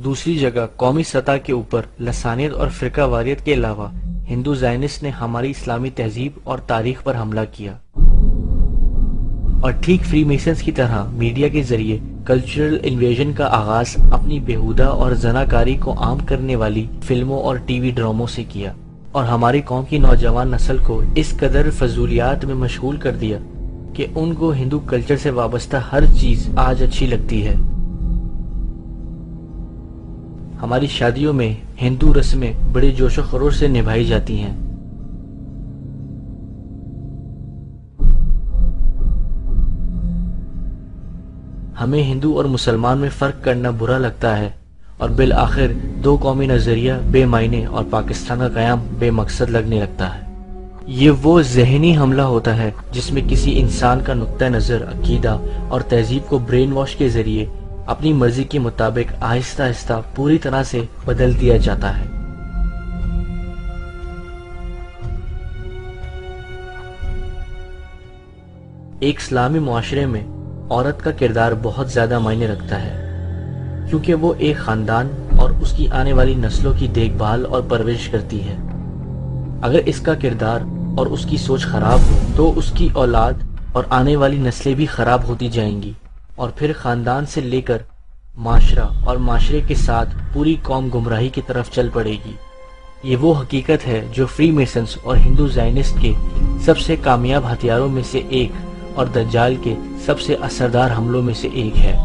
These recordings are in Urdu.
دوسری جگہ قومی سطح کے اوپر لسانیت اور فرقہ واریت کے علاوہ ہندو زائنسٹ نے ہماری اسلامی تہذیب اور تاریخ پر حملہ کیا، اور ٹھیک فری میسنز کی طرح میڈیا کے ذریعے کلچرل انویژن کا آغاز اپنی بیہودہ اور زناکاری کو عام کرنے والی فلموں اور ٹی وی ڈراموں سے کیا، اور ہماری قوم کی نوجوان نسل کو اس قدر فضولیات میں مشغول کر دیا کہ ان کو ہندو کلچر سے وابستہ ہر چیز آج اچھی لگتی ہے۔ ہماری شادیوں میں ہندو رسمیں بڑے جوش و خروش سے نبھائی جاتی ہیں۔ ہمیں ہندو اور مسلمان میں فرق کرنا برا لگتا ہے، اور بالآخر دو قومی نظریہ بے معنی اور پاکستان کا قیام بے مقصد لگنے لگتا ہے۔ یہ وہ ذہنی حملہ ہوتا ہے جس میں کسی انسان کا نقطہ نظر، عقیدہ اور تہذیب کو برین واش کے ذریعے اپنی مرضی کے مطابق آہستہ آہستہ پوری طرح سے بدل دیا جاتا ہے۔ ایک اسلامی معاشرے میں عورت کا کردار بہت زیادہ معنی رکھتا ہے، کیونکہ وہ ایک خاندان اور اس کی آنے والی نسلوں کی دیکھ بھال اور پرورش کرتی ہے۔ اگر اس کا کردار اور اس کی سوچ خراب ہو تو اس کی اولاد اور آنے والی نسلیں بھی خراب ہوتی جائیں گی، اور پھر خاندان سے لے کر معاشرہ اور معاشرے کے ساتھ پوری قوم گمراہی کی طرف چل پڑے گی۔ یہ وہ حقیقت ہے جو فری میسنز اور ہندو زائنسٹ کے سب سے کامیاب ہتھیاروں میں سے ایک اور دجال کے سب سے اثردار حملوں میں سے ایک ہے۔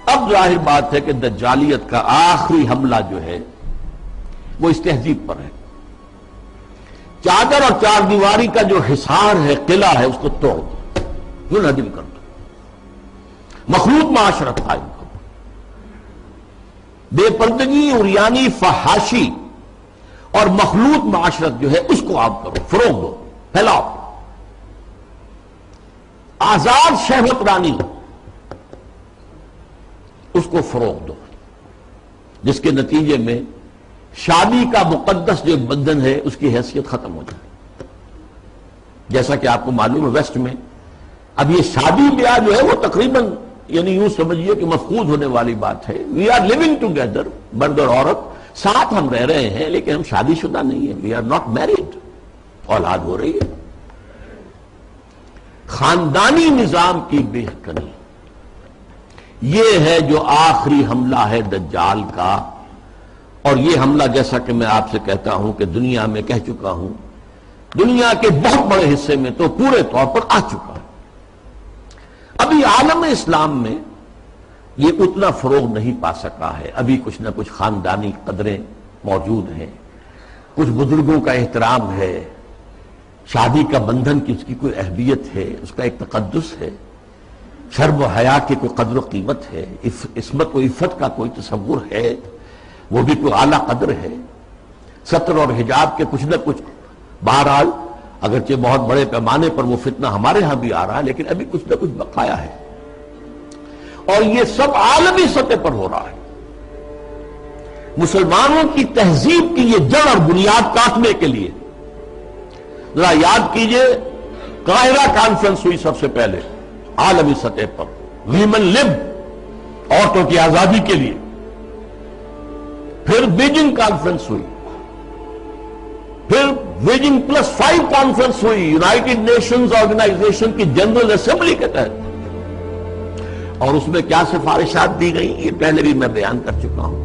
اب ظاہر بات ہے کہ دجالیت کا آخری حملہ جو ہے وہ اس تہذیب پر ہے۔ چادر اور چار دیواری کا جو حصار ہے، قلعہ ہے، اس کو توڑ دو، منہدم کر دو۔ مخلوط معاشرت تھا ان کو، بے پردگی، عریانی، فحاشی اور مخلوط معاشرت جو ہے اس کو عام کرو، فروغ دو، پھیلاؤ۔ آزاد شہوت رانی اس کو فروغ دو، جس کے نتیجے میں شادی کا مقدس جو بندھن ہے اس کی حیثیت ختم ہو جائے۔ جیسا کہ آپ کو معلوم ہے ویسٹ میں اب یہ شادی بیاہ جو ہے وہ تقریباً یعنی یوں سمجھیے کہ مفقود ہونے والی بات ہے۔ وی آر لیونگ ٹوگیدر، مرد اور عورت ساتھ ہم رہ رہے ہیں لیکن ہم شادی شدہ نہیں ہیں، وی آر ناٹ میریڈ، اولاد ہو رہی ہے۔ خاندانی نظام کی بے حکمی، یہ ہے جو آخری حملہ ہے دجال کا، اور یہ حملہ جیسا کہ میں آپ سے کہتا ہوں کہ دنیا میں کہہ چکا ہوں، دنیا کے بہت بڑے حصے میں تو پورے طور پر آ چکا ہے۔ ابھی عالم اسلام میں یہ اتنا فروغ نہیں پا سکا ہے، ابھی کچھ نہ کچھ خاندانی قدریں موجود ہیں، کچھ بزرگوں کا احترام ہے، شادی کا بندھن کی اس کی کوئی اہمیت ہے، اس کا ایک تقدس ہے، شرم و حیا کی کوئی قدر و قیمت ہے، عصمت و عفت کا کوئی تصور ہے، وہ بھی کوئی اعلیٰ قدر ہے، ستر اور حجاب کے کچھ نہ کچھ، بہرحال اگرچہ بہت بڑے پیمانے پر وہ فتنہ ہمارے ہاں بھی آ رہا ہے لیکن ابھی کچھ نہ کچھ بقایا ہے، اور یہ سب عالمی سطح پر ہو رہا ہے۔ مسلمانوں کی تہذیب کی یہ جڑ اور بنیاد کاٹنے کے لیے ذرا یاد کیجئے، قاہرہ کانفرنس ہوئی سب سے پہلے عالمی سطح پر، ویمن لب، عورتوں کی آزادی کے لیے، پھر بیجنگ کانفرنس ہوئی، پھر بیجنگ +5 کانفرنس ہوئی یونائٹڈ نیشنز آرگنائزیشن کی جنرل اسمبلی کے تحت، اور اس میں کیا سفارشات دی گئی یہ پہلے بھی میں بیان کر چکا ہوں۔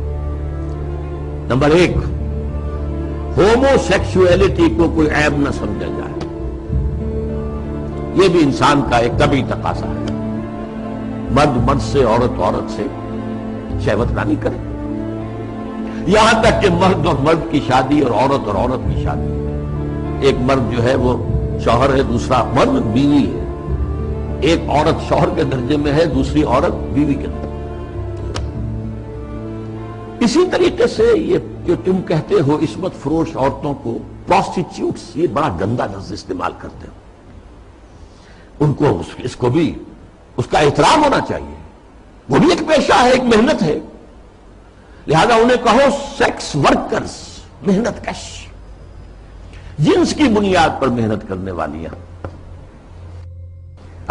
نمبر 1، ہومو سیکسولیٹی کو کوئی عیب نہ سمجھا جائے، یہ بھی انسان کا ایک طبعی تقاضا ہے، مرد مرد سے، عورت عورت سے شہوت رانی کرے، یہاں تک کہ مرد اور مرد کی شادی اور عورت کی شادی، ایک مرد جو ہے وہ شوہر ہے، دوسرا مرد بیوی ہے، ایک عورت شوہر کے درجے میں ہے، دوسری عورت بیوی کے درجے میں۔ اسی طریقے سے یہ جو تم کہتے ہو عصمت فروش عورتوں کو پروسٹیٹیوٹس، یہ بڑا گندا لفظ استعمال کرتے ہو، ان کو اس کو بھی اس کا احترام ہونا چاہیے، وہ بھی ایک پیشہ ہے، ایک محنت ہے، لہذا انہیں کہو سیکس ورکرز، محنت کش، جنس کی بنیاد پر محنت کرنے والی ہیں۔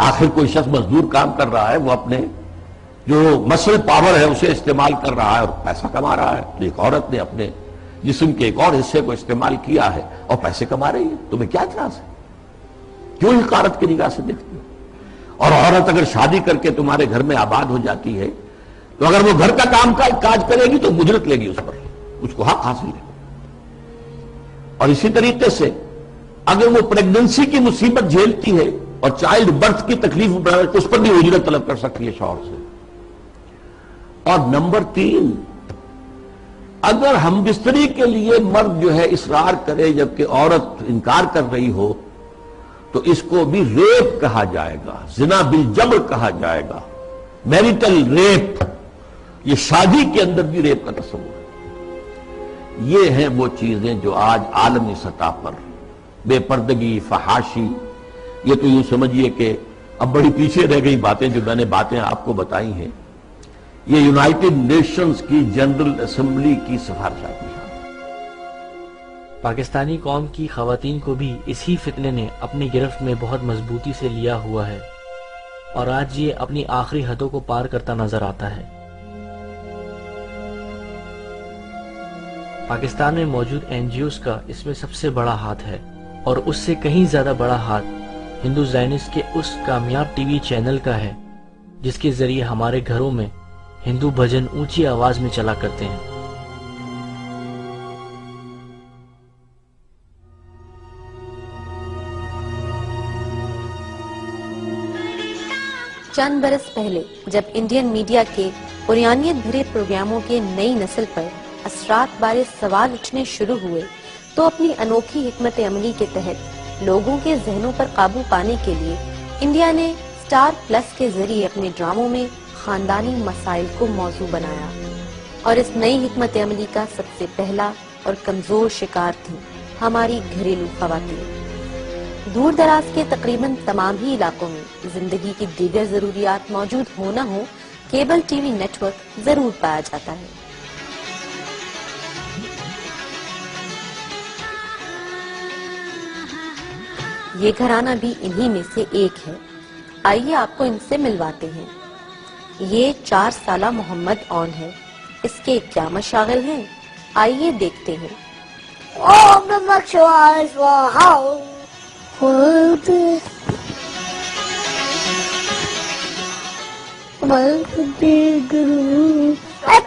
آخر کوئی شخص مزدور کام کر رہا ہے، وہ اپنے جو مسل پاور ہے اسے استعمال کر رہا ہے اور پیسہ کما رہا ہے. تو ایک عورت نے اپنے جسم کے ایک اور حصے کو استعمال کیا ہے اور پیسے کما رہی ہے. تمہیں کیا اعتراض ہے؟ کیوں حقارت کی نگاہ سے دیکھتی ہے؟ اور عورت اگر شادی کر کے تمہارے گھر میں آباد ہو جاتی ہے تو اگر وہ گھر کا کام کاج کرے گی تو اجرت لے گی اس پر، اس کو حق حاصل ہے. اور اسی طریقے سے اگر وہ پریگننسی کی مصیبت جھیلتی ہے اور چائلڈ برتھ کی تکلیف اٹھائے تو اس پر بھی اجرت طلب کر سکتی ہے شوہر سے. اور نمبر 3، اگر ہم بستری کے لیے مرد جو ہے اصرار کرے جبکہ عورت انکار کر رہی ہو تو اس کو بھی ریپ کہا جائے گا، زنا بالجبر کہا جائے گا، میریٹل ریپ. یہ شادی کے اندر بھی ریپ کا تصور ہے. یہ ہیں وہ چیزیں جو آج عالمی سطح پر بے پردگی، فحاشی، یہ تو یوں سمجھیے کہ اب بڑی پیچھے رہ گئی باتیں جو میں نے باتیں آپ کو بتائی ہیں. یہ یونائٹڈ نیشنز کی جنرل اسمبلی کی سفارشات میں پاکستانی قوم کی خواتین کو بھی اسی فتنے نے اپنی گرفت میں بہت مضبوطی سے لیا ہوا ہے اور آج یہ اپنی آخری حدوں کو پار کرتا نظر آتا ہے. پاکستان میں موجود این جی اوز کا اس میں سب سے بڑا ہاتھ ہے اور اس سے کہیں زیادہ بڑا ہاتھ ہندو زائنسٹ کے اس کامیاب ٹی وی چینل کا ہے جس کے ذریعے ہمارے گھروں میں ہندو بھجن اونچی آواز میں چلا کرتے ہیں. چند برس پہلے جب انڈین میڈیا کے عریانیت بھرے پروگراموں کے نئی نسل پر اثرات بارے سوال اٹھنے شروع ہوئے تو اپنی انوکھی حکمت عملی کے تحت لوگوں کے ذہنوں پر قابو پانے کے لیے انڈیا نے سٹار پلس کے ذریعے اپنے ڈراموں میں خاندانی مسائل کو موضوع بنایا اور اس نئی حکمت عملی کا سب سے پہلا اور کمزور شکار تھی ہماری گھریلو خواتین. دور دراز کے تقریباً تمام ہی علاقوں میں زندگی کی دیگر ضروریات موجود ہو نہ ہو cable TV network ضرور پایا جاتا ہے. یہ گھرانہ بھی انہی میں سے ایک ہے. آئیے آپ کو ان سے ملواتے ہیں. یہ 4 سالہ محمد اون ہے. اس کے کیا مشاغل ہیں آئیے دیکھتے ہیں.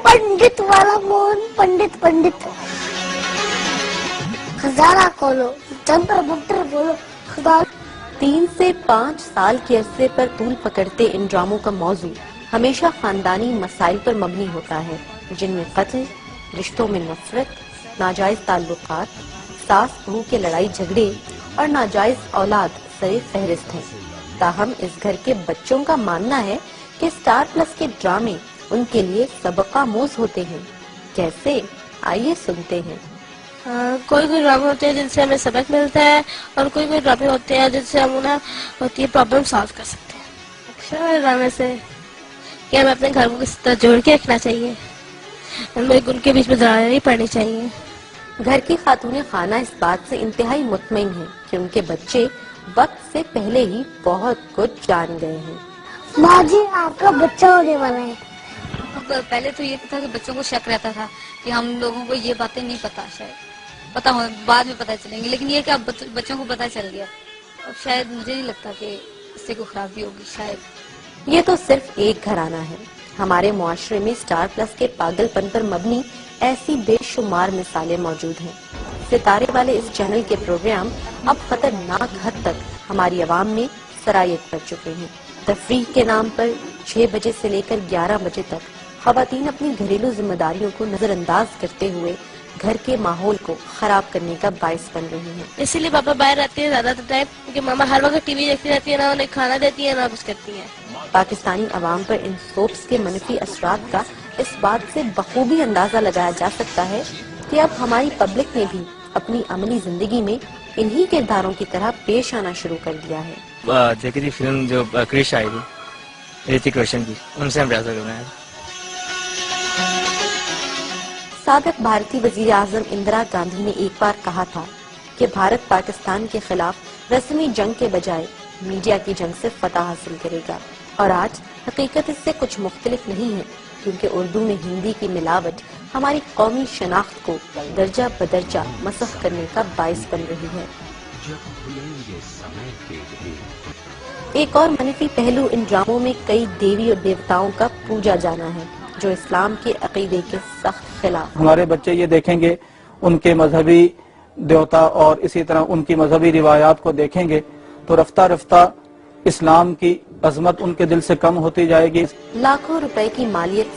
پنڈت والا مون پنڈت خزانہ کھولو، جنتر منتر بولو. 3 سے 5 سال کے عرصے پر طول پکڑتے ان ڈراموں کا موضوع ہمیشہ خاندانی مسائل پر مبنی ہوتا ہے جن میں قتل، رشتوں میں نفرت، ناجائز تعلقات، ساس بہو کے لڑائی جھگڑے اور ناجائز اولاد سر فہرست ہیں. تاہم اس گھر کے بچوں کا ماننا ہے کہ سٹار پلس کے ڈرامے ان کے لیے سبق آموز ہوتے ہیں. کیسے؟ آئیے سنتے ہیں. کوئی ڈرامے ہوتے ہیں جن سے ہمیں سبق ملتا ہے اور کوئی ڈرامے ہوتے ہیں جن سے ہم انہیں ہوتی ہے پرابلم سالو کر سکتے ہیں. اچھا ڈرامے سے کہ ہمیں اپنے گھر کو کس طرح جوڑ کے رکھنا چاہیے، ہمیں ان کے بیچ میں دراریں نہیں پڑنی چاہیے. گھر کی خاتون خانہ اس بات سے انتہائی مطمئن ہیں کہ ان کے بچے وقت سے پہلے ہی بہت کچھ جان گئے ہیں. ماں جی آپ کا بچہ ہونے والا ہے. پہلے تو یہ تھا کہ بچوں کو شک رہتا تھا کہ ہم لوگوں کو یہ باتیں نہیں پتا، شاید پتا ہو بعد میں پتا چلیں گے، لیکن یہ کہ اب بچوں کو پتا چل گیا. اب شاید مجھے نہیں لگتا کہ اس سے کوئی خرابی ہوگی. شاید یہ تو صرف ایک گھرانہ ہے. ہمارے معاشرے میں سٹار پلس کے پاگل پن پر مبنی ایسی بے شمار مثالیں موجود ہیں. ستارے والے اس چینل کے پروگرام اب خطرناک حد تک ہماری عوام میں سرایت کر چکے ہیں. تفریح کے نام پر 6 بجے سے لے کر 11 بجے تک خواتین اپنی گھریلو ذمہ داریوں کو نظر انداز کرتے ہوئے گھر کے ماحول کو خراب کرنے کا باعث بن رہی ہیں. اسی لیے پاپا باہر رہتے ہیں زیادہ ٹائم کیونکہ ماما ہر وقت ٹی وی دیکھتی رہتی ہے، نہ انہیں کھانا دیتی ہے نہ کچھ کرتی ہے. پاکستانی عوام پر ان سوپس کے منفی اثرات کا اس بات سے بخوبی اندازہ لگایا جا سکتا ہے کہ اب ہماری پبلک نے بھی اپنی عملی زندگی میں انہی کرداروں کی طرح پیش آنا شروع کر دیا ہے. دیکھی تھی فلم جو کرش آئی تھی رتک روشن کی، ان سے ہم ریاضہ کر رہے ہیں. سابق بھارتی وزیر اعظم اندرا گاندھی نے ایک بار کہا تھا کہ بھارت پاکستان کے خلاف رسمی جنگ کے بجائے میڈیا کی جنگ سے فتح حاصل کرے گا. اور آج حقیقت اس سے کچھ مختلف نہیں ہے، کیونکہ اردو میں ہندی کی ملاوٹ ہماری قومی شناخت کو درجہ بدرجہ مسخ کرنے کا باعث بن رہی ہے۔ ایک اور منفی پہلو ان ڈراموں میں کئی دیوی اور دیوتاؤں کا پوجا جانا ہے، جو اسلام کے عقیدے کے سخت خلاف۔ ہمارے بچے یہ دیکھیں گے، ان کے مذہبی دیوتا اور اسی طرح ان کی مذہبی روایات کو دیکھیں گے تو رفتہ رفتہ اسلام کی عظمت ان کے دل سے کم ہوتی جائے گی۔ لاکھوں روپے کی مالیت سے